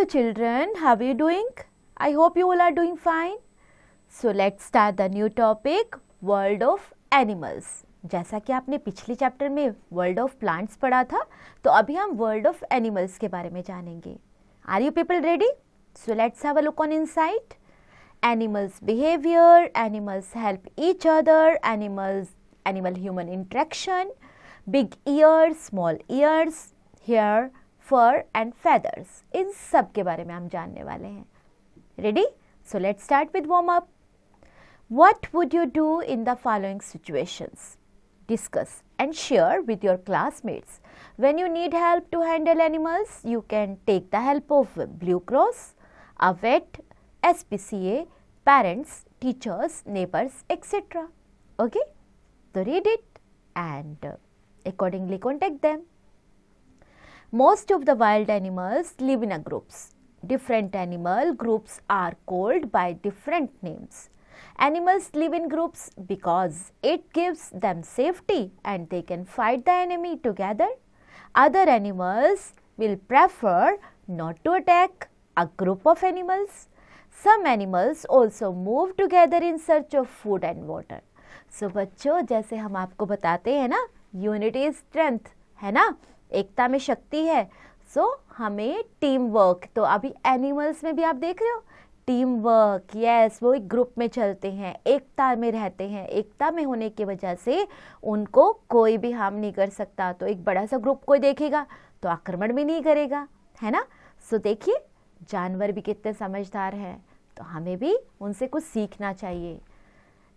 children, how are you doing? I hope you all are doing fine. So let's start the new topic, world of animals. जैसा कि आपने पिछले chapter में world of plants पढ़ा था, तो अभी हम वर्ल्ड ऑफ एनिमल्स के बारे में जानेंगे. Are you people ready? So let's have a look on inside. Animals behavior, animals help each other, animal human interaction, big ears, small ears, hair, fur and feathers. इन सब के बारे में हम जानने वाले हैं. Ready? So let's start with warm up. What would you do in the following situations? Discuss and share with your classmates. When you need help to handle animals, you can take the help of Blue Cross, a vet, SPCA, parents, teachers, neighbors, etc. Okay? So read it and accordingly contact them. Most of the wild animals live in groups. Different animal groups are called by different names. Animals live in groups because it gives them safety and they can fight the enemy together. Other animals will prefer not to attack a group of animals. Some animals also move together in search of food and water. So बच्चों, जैसे हम आपको बताते हैं ना, unity is strength, है ना, एकता में शक्ति है. सो हमें टीम वर्क, तो अभी एनिमल्स में भी आप देख रहे हो टीम वर्क. यस, वो एक ग्रुप में चलते हैं, एकता में रहते हैं. एकता में होने की वजह से उनको कोई भी हार्म नहीं कर सकता. तो एक बड़ा सा ग्रुप कोई देखेगा तो आक्रमण भी नहीं करेगा, है ना. सो देखिए, जानवर भी कितने समझदार हैं, तो हमें भी उनसे कुछ सीखना चाहिए.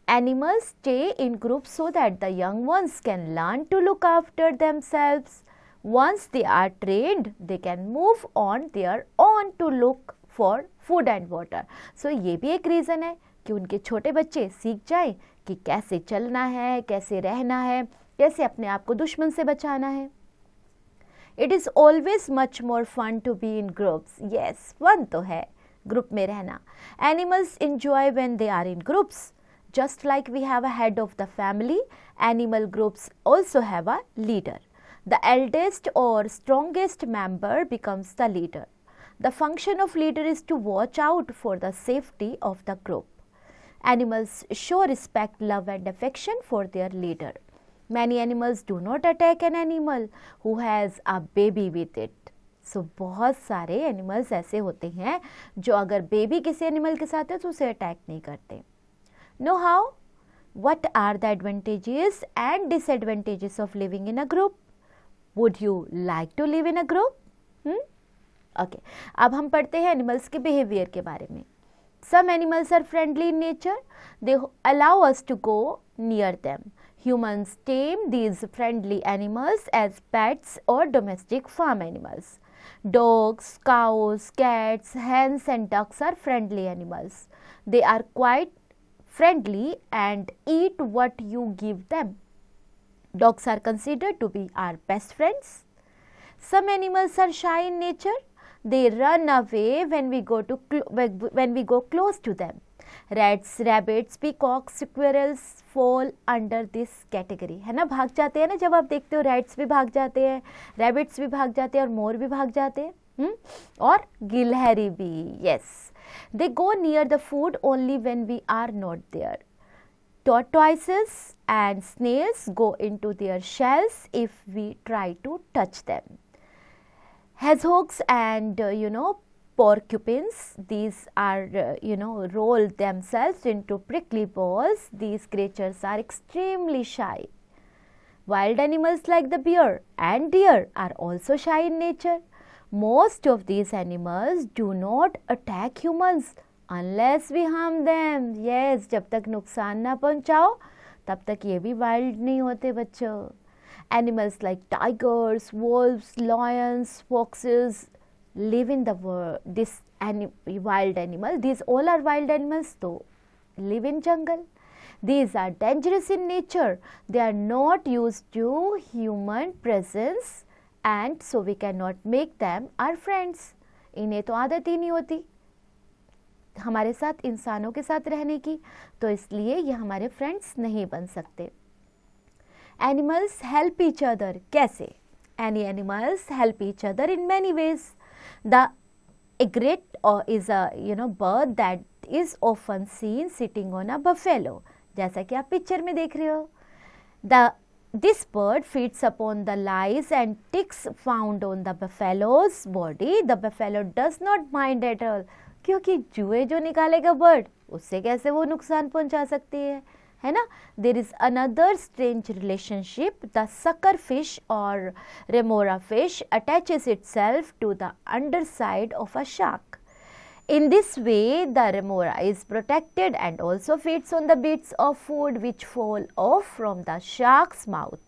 Animals stay in groups so that the young ones can learn to look after themselves. Once they are trained, they can move on their own to look for food and water. So ये भी एक reason है कि उनके छोटे बच्चे सीख जाएं कि कैसे चलना है, कैसे रहना है, कैसे अपने आप को दुश्मन से बचाना है. It is always much more fun to be in groups. Yes, fun तो है ग्रुप में रहना. Animals enjoy when they are in groups. Just like we have a head of the family, animal groups also have a leader. The eldest or strongest member becomes the leader. The function of leader is to watch out for the safety of the group. Animals show respect, love and affection for their leader. Many animals do not attack an animal who has a baby with it. So बहुत सारे animals ऐसे होते हैं जो अगर baby किसी animal के साथ है तो उसे अटैक नहीं करते. Know how? What are the advantages and disadvantages of living in a group? Would you like to live in a group? Okay. अब हम पढ़ते हैं एनिमल्स के बिहेवियर के बारे में. Some animals are friendly in nature. They allow us to go near them. Humans tame these friendly animals as pets or domestic farm animals. Dogs, cows, cats, hens and ducks are friendly animals. They are quite friendly and eat what you give them. Dogs are considered to be our best friends. Some animals are shy in nature. They run away when we go close to them. Rats, rabbits, peacocks, squirrels fall under this category. है ना, भाग जाते हैं ना. जब आप देखते हो रैट्स भी भाग जाते हैं, रैबिट्स भी भाग जाते हैं और मोर भी भाग जाते हैं, और गिलहरी भी. Yes, they go near the food only when we are not there. Tortoises and snails go into their shells if we try to touch them. Hedgehogs and porcupines, these are roll themselves into prickly balls. These creatures are extremely shy. Wild animals like the bear and deer are also shy in nature. Most of these animals do not attack humans unless we harm them. Yes, जब तक नुकसान ना पहुंचाओ तब तक ये भी wild नहीं होते बच्चों. Animals like tigers, wolves, lions, foxes live in the world. Wild animal. These all are wild animals though live in jungle. These are dangerous in nature. They are not used to human presence. And so we cannot make them our friends. इन्हें तो आदत ही नहीं होती हमारे साथ, इंसानों के साथ रहने की, तो इसलिए ये हमारे फ्रेंड्स नहीं बन सकते. Animals help each other. कैसे? Any animals help each other in many ways. The egret or is a bird that is often seen sitting on a buffalo. जैसा कि आप पिक्चर में देख रहे हो. This bird feeds upon the lice and ticks found on the buffalo's body. The buffalo does not mind at all. क्योंकि जुए जो निकालेगा बर्ड, उससे कैसे वो नुकसान पहुंचा सकती है ना. There is another strange relationship. The sucker fish or remora fish attaches itself to the underside of a shark. In this way, the remora is protected and also feeds on the bits of food which fall off from the shark's mouth.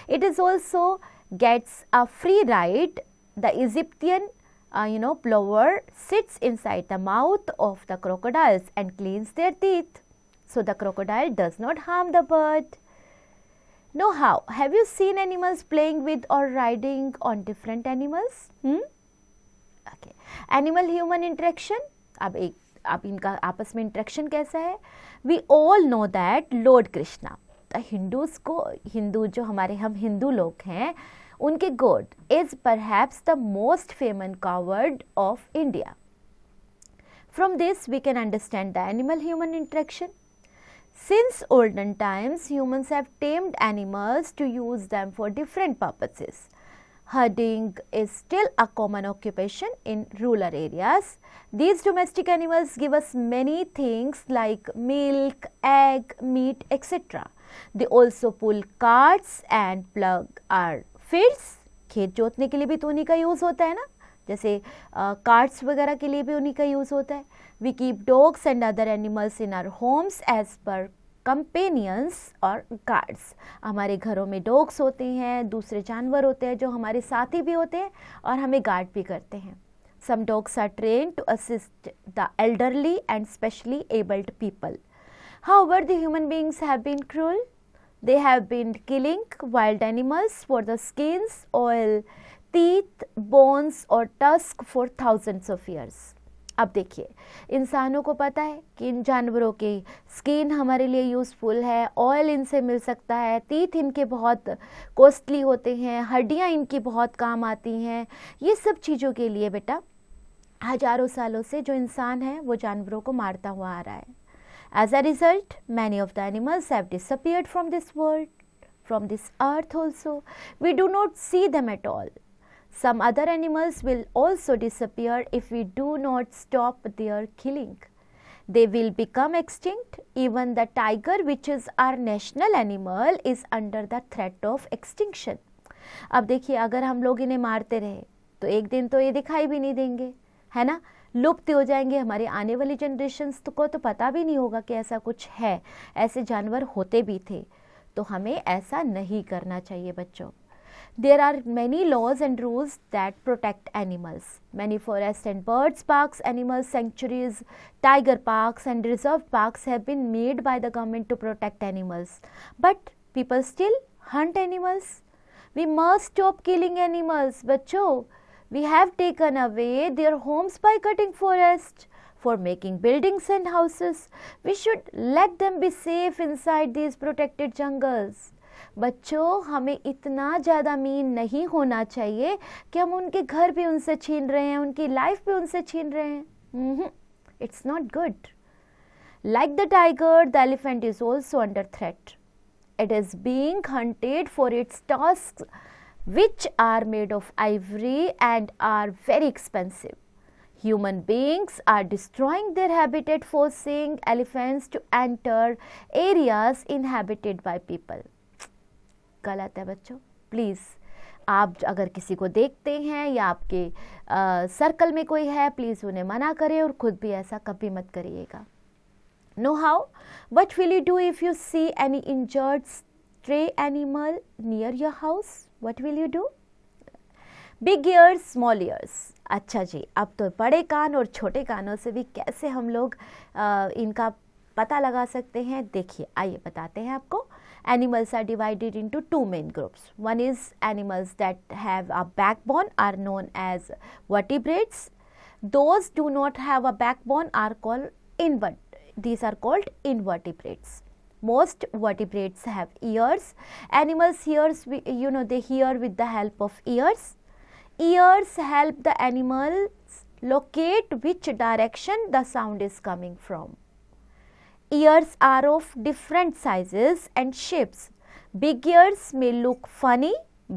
It is also gets a free ride. The Egyptian plover sits inside the mouth of the crocodiles and cleans their teeth. So the crocodile does not harm the bird. Now how? Have you seen animals playing with or riding on different animals? Okay. Animal human interaction. अब इनका आपस में interaction कैसा है. We all know that lord Krishna, Hindu जो हम हिंदू लोग हैं, उनके god is perhaps the most famous cowherd of India. From this we can understand the animal human interaction. Since olden times, humans have tamed animals to use them for different purposes. Herding is still a common occupation in rural areas. These domestic animals give us many things like milk, egg, meat, etc. They also pull carts and plug our fields. खेत जोतने के लिए भी तो उन्हीं का use होता है ना, जैसे कार्ट्स वगैरह के लिए भी उन्हीं का यूज़ होता है. We keep dogs and other animals in our homes as per companions और गार्ड्स. हमारे घरों में डॉग्स होते हैं, दूसरे जानवर होते हैं जो हमारे साथी भी होते हैं और हमें गार्ड भी करते हैं. Some dogs are train to assist the elderly and specially abled people. However the human beings have been cruel. They have been killing wild animals for the skins, oil, teeth, bones or tusk for thousands of years. अब देखिए, इंसानों को पता है कि इन जानवरों के skin हमारे लिए यूज़फुल है, ऑयल इनसे मिल सकता है, टीथ इनके बहुत कॉस्टली होते हैं, हड्डियाँ इनकी बहुत काम आती हैं. ये सब चीज़ों के लिए बेटा हजारों सालों से जो इंसान है वो जानवरों को मारता हुआ आ रहा है. As a result, many of the animals have disappeared from this world, from this earth also. We do not see them at all. Some other animals will also disappear if we do not stop their killing. They will become extinct. Even the tiger, which is our national animal, is under the threat of extinction. अब देखिए, अगर हम लोग इन्हें मारते रहे तो एक दिन तो ये दिखाई भी नहीं देंगे, है ना, लुप्त हो जाएंगे. हमारी आने वाली जनरेशन्स को तो पता भी नहीं होगा कि ऐसा कुछ है, ऐसे जानवर होते भी थे. तो हमें ऐसा नहीं करना चाहिए बच्चों. There are many laws and rules that protect animals. Many forest and birds parks, animal sanctuaries, tiger parks and reserve parks have been made by the government to protect animals. But people still hunt animals. We must stop killing animals बच्चों. We have taken away their homes by cutting forests for making buildings and houses. We should let them be safe inside these protected jungles. बच्चों, हमें इतना ज़्यादा mean नहीं होना चाहिए कि हम उनके घर भी उनसे छीन रहे हैं, उनकी लाइफ भी उनसे छीन रहे हैं. It's not good. Like the tiger, the elephant is also under threat. It is being hunted for its tusks, which are made of ivory and are very expensive. Human beings are destroying their habitat, forcing elephants to enter areas inhabited by people. गलत है बच्चों. Please, आप अगर किसी को देखते हैं या आपके सर्कल में कोई है, प्लीज़ उन्हें मना करें और खुद भी ऐसा कभी मत करिएगा. Know how? What will you do if you see any injured stray animal near your house? What will you do? Big ears, small ears. अच्छा जी, अब तो बड़े कान और छोटे कानों से भी कैसे हम लोग इनका पता लगा सकते हैं. देखिए, आइए बताते हैं आपको. Animals are divided into two main groups. One is animals that have a backbone are known as vertebrates. Those do not have a backbone are called These are called invertebrates. Most vertebrates have ears. Animals hears, they hear with the help of ears. Ears help the animals locate which direction the sound is coming from. Ears are of different sizes and shapes. Big ears may look funny,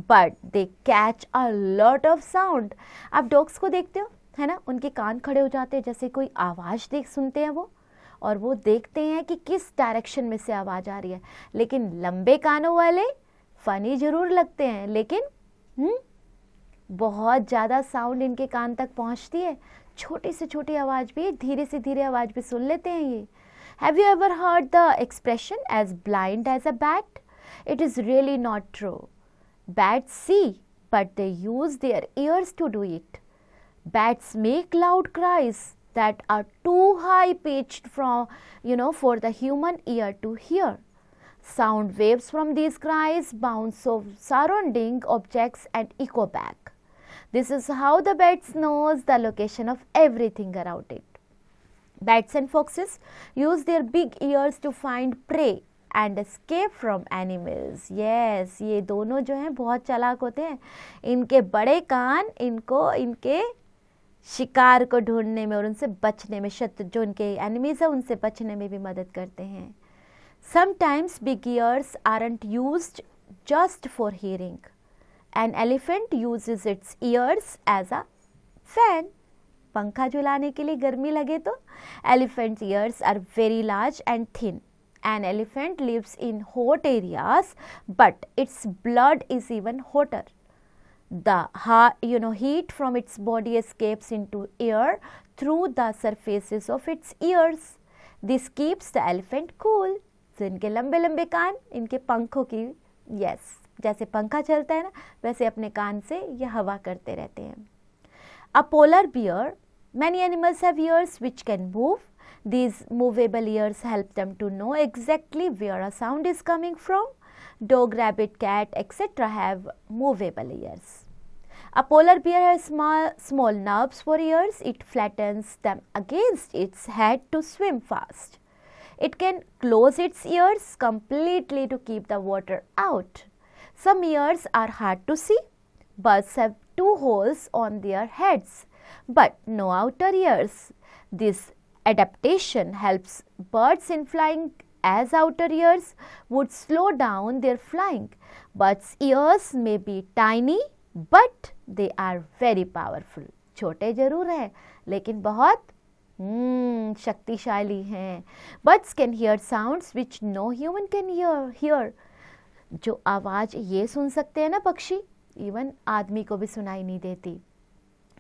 but they catch a lot of sound. आप dogs को देखते हो, है ना, उनके कान खड़े हो जाते हैं जैसे कोई आवाज़ देख सुनते हैं वो, और वो देखते हैं कि किस डायरेक्शन में से आवाज़ आ रही है. लेकिन लंबे कानों वाले फनी ज़रूर लगते हैं, लेकिन बहुत ज़्यादा साउंड इनके कान तक पहुंचती है. छोटी से छोटी आवाज़ भी, धीरे से धीरे आवाज़ भी सुन लेते हैं ये. Have you ever heard the expression as blind as a bat? It is really not true. Bats see, but they use their ears to do it. Bats make loud cries that are too high pitched for the human ear to hear. Sound waves from these cries bounce off surrounding objects and echo back. This is how the bats knows the location of everything around it. Bats and foxes use their big ears to find prey and escape from animals. Yes, ये दोनों जो हैं बहुत चालाक होते हैं. इनके बड़े कान इनको इनके शिकार को ढूंढने में और उनसे बचने में, शत्रु जो इनके एनिमीज है उनसे बचने में भी मदद करते हैं. Sometimes big ears aren't used just for hearing. An elephant uses its ears as a fan. पंखा झुलाने के लिए गर्मी लगे तो. Elephant's ears are very large and thin. An elephant lives in hot areas, but its blood is even hotter. The heat from its body escapes into air through the surfaces of its ears. This keeps the elephant cool. तो इनके लंबे लंबे कान इनके पंखों की, yes, जैसे पंखा चलता है ना वैसे अपने कान से ये हवा करते रहते हैं. A polar bear. Many animals have ears which can move. These movable ears help them to know exactly where a sound is coming from. Dog, rabbit, cat, etc. have movable ears. A polar bear has small nerves for ears. It flattens them against its head to swim fast. It can close its ears completely to keep the water out. Some ears are hard to see. Birds have 2 holes on their heads, but no outer ears. This adaptation helps birds in flying, as outer ears would slow down their flying. Birds' ears may be tiny, but they are very powerful. छोटे जरूर हैं लेकिन बहुत शक्तिशाली हैं. Birds can hear sounds which no human can hear. जो आवाज़ ये सुन सकते हैं ना पक्षी, इवन आदमी को भी सुनाई नहीं देती.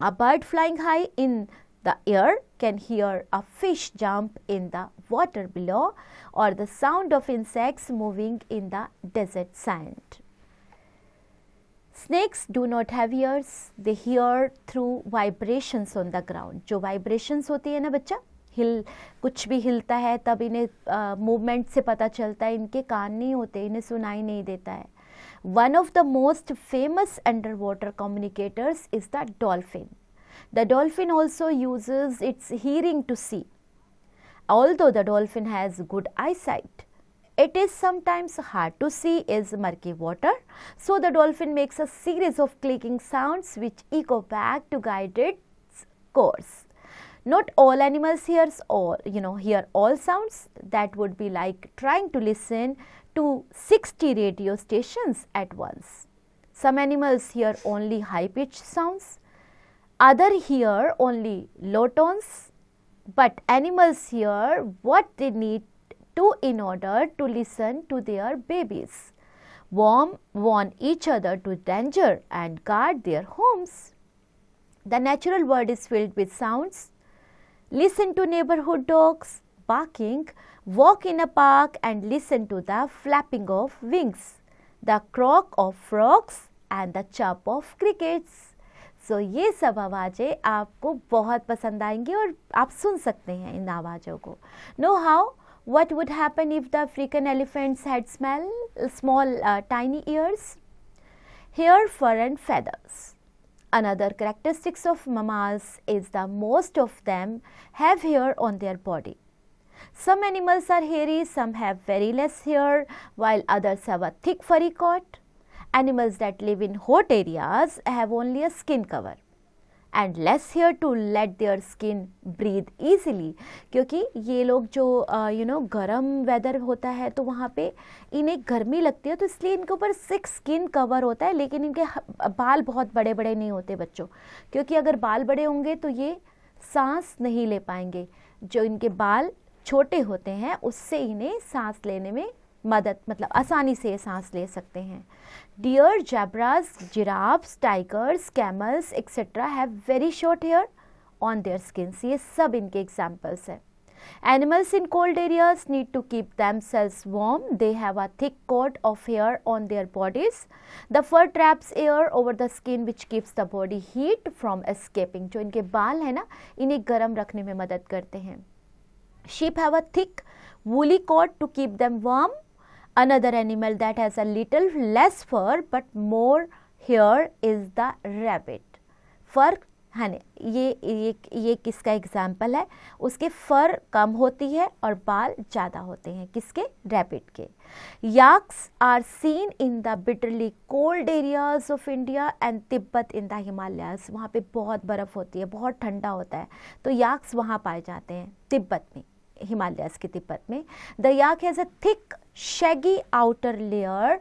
A bird flying high in the air can hear a fish jump in the water below or the sound of insects moving in the desert sand. Snakes do not have ears. They hear through vibrations on the ground. जो vibrations होती है ना बच्चा, कुछ भी हिलता है तब इन्हें मूवमेंट से पता चलता है. इनके कान नहीं होते, इन्हें सुनाई नहीं देता है. One of the most famous underwater communicators is the dolphin. The dolphin also uses its hearing to see. Although the dolphin has good eyesight, it is sometimes hard to see in murky water. So the dolphin makes a series of clicking sounds which echo back to guide its course. Not all animals hear all sounds. That would be like trying to listen to 60 radio stations at once. Some animals hear only high-pitched sounds. Others hear only low tones. But animals hear what they need to in order to listen to their babies, warn each other to danger and guard their homes. The natural world is filled with sounds. Listen to neighborhood dogs barking, walk in a park and listen to the flapping of wings, the croak of frogs and the chirp of crickets. So ये सब आवाज़ें आपको बहुत पसंद आएंगी और आप सुन सकते हैं इन आवाज़ों को. Know how? What would happen if the African elephants had small tiny ears? Hair, fur and feathers. Another characteristics of mammals is that most of them have hair on their body. Some animals are hairy, some have very less hair, while others have a thick furry coat. Animals that live in hot areas have only a skin cover. And less hair to let their skin breathe easily, क्योंकि ये लोग जो गर्म weather होता है तो वहाँ पे इन्हें गर्मी लगती है, तो इसलिए इनके ऊपर सिक स्किन कवर होता है, लेकिन इनके बाल बहुत बड़े बड़े नहीं होते बच्चों, क्योंकि अगर बाल बड़े होंगे तो ये सांस नहीं ले पाएंगे। जो इनके बाल छोटे होते हैं उससे इन्हें सांस लेने में मदद, मतलब आसानी से ये सांस ले सकते हैं। Deer, zebras, giraffes, tigers, camels etcetera have very short hair on their skins. ये सब इनके एग्जाम्पल्स हैं। Animals in cold areas need to keep themselves warm. They have a thick coat of hair on their bodies. The fur traps air over the skin which keeps the body heat from escaping. जो इनके बाल है ना, इन्हें गर्म रखने में मदद करते हैं। Sheep have a thick woolly coat to keep them warm. Another animal that has a little less fur but more hair is the rabbit. Fur है ना, ये किसका एग्जाम्पल है? उसके फर कम होती है और बाल ज़्यादा होते हैं, किसके? रैबिट के। Yaks are seen in the bitterly cold areas of India and Tibet in the Himalayas. वहाँ पे बहुत बर्फ़ होती है, बहुत ठंडा होता है, तो याक्स वहाँ पाए जाते हैं तिब्बत में, हिमालयाज के तिब्बत में। The yak has a thick shaggy outer layer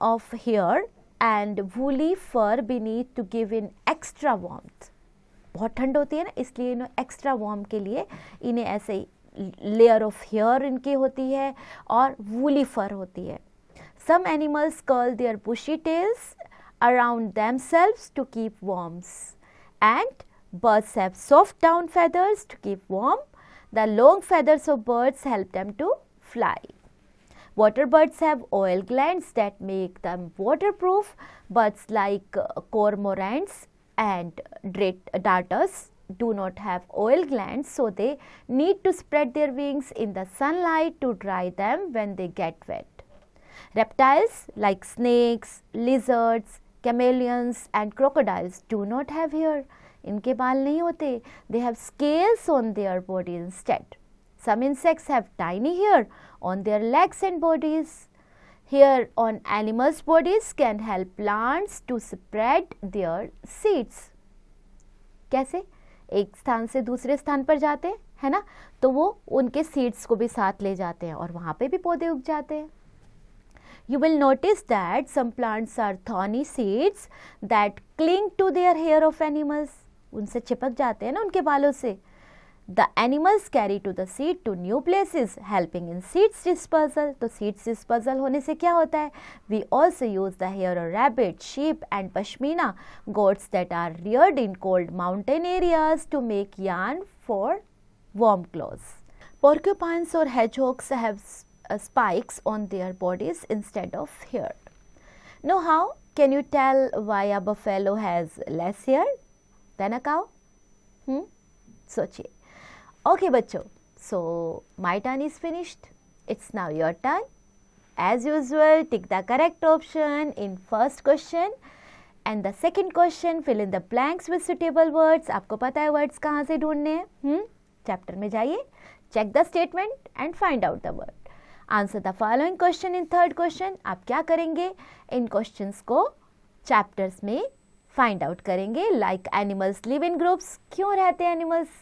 of hair and woolly fur beneath to give in extra warmth. बहुत ठंड होती है ना, इसलिए इन्हें एक्स्ट्रा वार्म के लिए इन्हें ऐसे लेयर ऑफ हेयर इनकी होती है और वूली फर होती है। Some animals curl their bushy tails around themselves to keep warmth, and birds have soft down feathers to keep warm. The long feathers of birds help them to fly. Water birds have oil glands that make them waterproof. Birds like cormorants and darters do not have oil glands, so they need to spread their wings in the sunlight to dry them when they get wet. Reptiles like snakes, lizards, chameleons and crocodiles do not have hair. इनके बाल नहीं होते. They have scales on their body instead. Some insects have tiny hair on their legs and bodies. Hair on animals' bodies can help plants to spread their seeds. कैसे? एक स्थान से दूसरे स्थान पर जाते हैं, है ना, तो वो उनके सीड्स को भी साथ ले जाते हैं और वहाँ पे भी पौधे उग जाते हैं। You will notice that some plants are thorny seeds that cling to their hair of animals. उनसे चिपक जाते हैं ना उनके बालों से। The animals carry to the seed to new places, helping in seeds dispersal. तो seeds dispersal होने से क्या होता है? We also use the hair of rabbit, sheep and pashmina goats that are reared in cold mountain areas to make yarn for warm clothes. Porcupines or hedgehogs have spikes on their bodies instead of hair. Now how can you tell why a buffalo has less hair than a cow? सोचिए। Okay बच्चों, so my turn is finished. It's now your turn. As usual, tick the correct option in first question and the second question fill in the blanks with suitable words. आपको पता है words कहाँ से ढूंढने हैं? Chapter में जाइए, check the statement and find out the word. Answer the following question in third question. आप क्या करेंगे? इन questions को chapters में find out करेंगे. Like animals live in groups. क्यों रहते हैं animals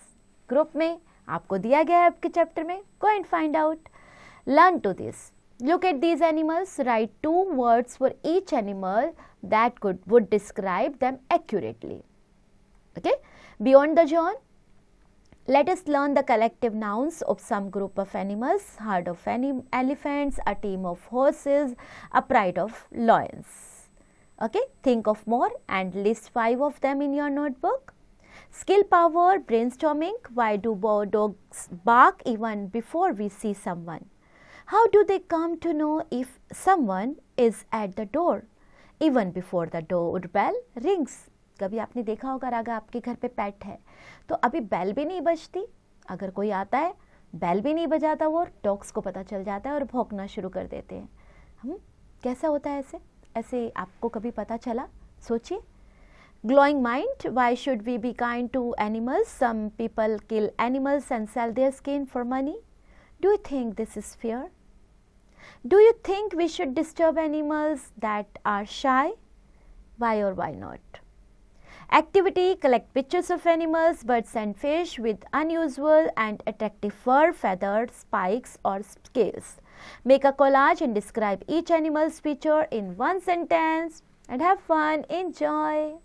ग्रुप में? आपको दिया गया है आपके चैप्टर में. Go and find out. Learn to this. Look at these animals. Write 2 words for each animal that would describe them accurately. Okay. Beyond the zone, let us learn the collective nouns of some group of animals. Herd of elephants, a team of horses, a pride of lions. Okay. Think of more and list 5 of them in your notebook. Skill power, brainstorming. Why do dogs bark even before we see someone? How do they come to know if someone is at the door even before the doorbell rings? कभी आपने देखा होगा अगर आपके घर पे पेट है तो अभी बेल भी नहीं बजती, अगर कोई आता है बेल भी नहीं बजाता, वो डॉग्स को पता चल जाता है और भौंकना शुरू कर देते हैं। कैसा होता है ऐसे आपको कभी पता चला? सोचिए। Glowing mind. Why should we be kind to animals? Some people kill animals and sell their skin for money. Do you think this is fair? Do you think we should disturb animals that are shy? Why or why not? Activity: collect pictures of animals, birds and fish with unusual and attractive fur, feathers, spikes or scales. Make a collage and describe each animal's feature in one sentence and have fun. Enjoy!